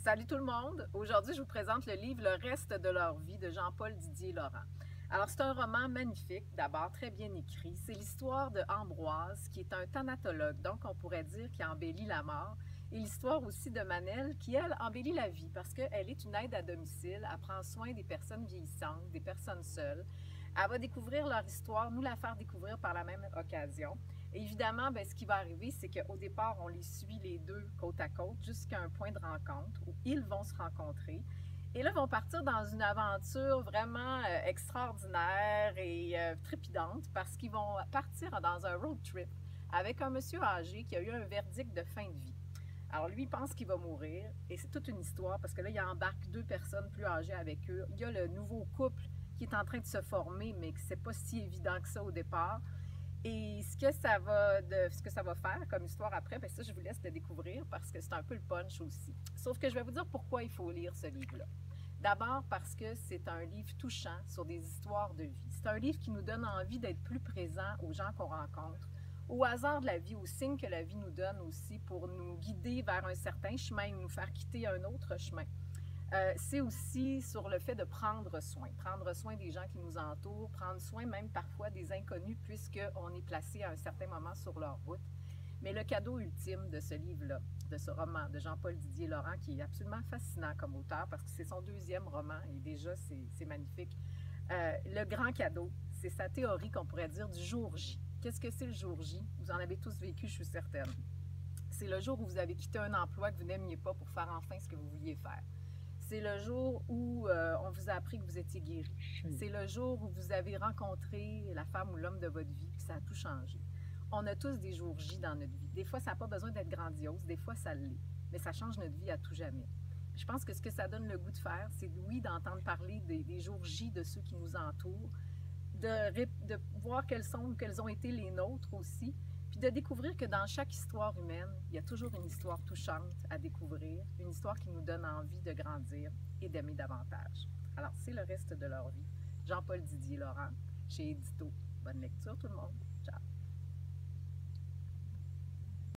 Salut tout le monde! Aujourd'hui, je vous présente le livre Le reste de leur vie de Jean-Paul Didier Laurent. Alors, c'est un roman magnifique, d'abord très bien écrit. C'est l'histoire de Ambroise, qui est un thanatologue, donc on pourrait dire qui embellit la mort, et l'histoire aussi de Manel, qui, elle, embellit la vie, parce qu'elle est une aide à domicile, elle prend soin des personnes vieillissantes, des personnes seules. Elle va découvrir leur histoire, nous la faire découvrir par la même occasion. Et évidemment, ce qui va arriver, c'est qu'au départ, on les suit les deux côte à côte jusqu'à un point de rencontre où ils vont se rencontrer. Et là, ils vont partir dans une aventure vraiment extraordinaire et trépidante parce qu'ils vont partir dans un road trip avec un monsieur âgé qui a eu un verdict de fin de vie. Alors lui, il pense qu'il va mourir et c'est toute une histoire parce que là, il embarque deux personnes plus âgées avec eux. Il y a le nouveau couple qui est en train de se former, mais que c'est pas si évident que ça au départ. Et ce que ça va faire comme histoire après, ça, je vous laisse le découvrir parce que c'est un peu le punch aussi. Sauf que je vais vous dire pourquoi il faut lire ce livre-là. D'abord parce que c'est un livre touchant sur des histoires de vie. C'est un livre qui nous donne envie d'être plus présent aux gens qu'on rencontre, au hasard de la vie, aux signes que la vie nous donne aussi pour nous guider vers un certain chemin et nous faire quitter un autre chemin. C'est aussi sur le fait de prendre soin des gens qui nous entourent, prendre soin même parfois des inconnus puisqu'on est placé à un certain moment sur leur route. Mais le cadeau ultime de ce livre-là, de ce roman de Jean-Paul Didier Laurent, qui est absolument fascinant comme auteur parce que c'est son deuxième roman et déjà c'est magnifique. Le grand cadeau, c'est sa théorie qu'on pourrait dire du jour J. Qu'est-ce que c'est le jour J? Vous en avez tous vécu, je suis certaine. C'est le jour où vous avez quitté un emploi que vous n'aimiez pas pour faire enfin ce que vous vouliez faire. C'est le jour où on vous a appris que vous étiez guéri. C'est le jour où vous avez rencontré la femme ou l'homme de votre vie, puis ça a tout changé. On a tous des jours J dans notre vie. Des fois, ça n'a pas besoin d'être grandiose, des fois, ça l'est. Mais ça change notre vie à tout jamais. Je pense que ce que ça donne le goût de faire, c'est oui, d'entendre parler des jours J de ceux qui nous entourent, de voir quels ont été les nôtres aussi, puis de découvrir que dans chaque histoire humaine, il y a toujours une histoire touchante à découvrir, une histoire qui nous donne envie de grandir et d'aimer davantage. Alors, c'est le reste de leur vie. Jean-Paul Didier Laurent, chez Édito. Bonne lecture tout le monde. Ciao!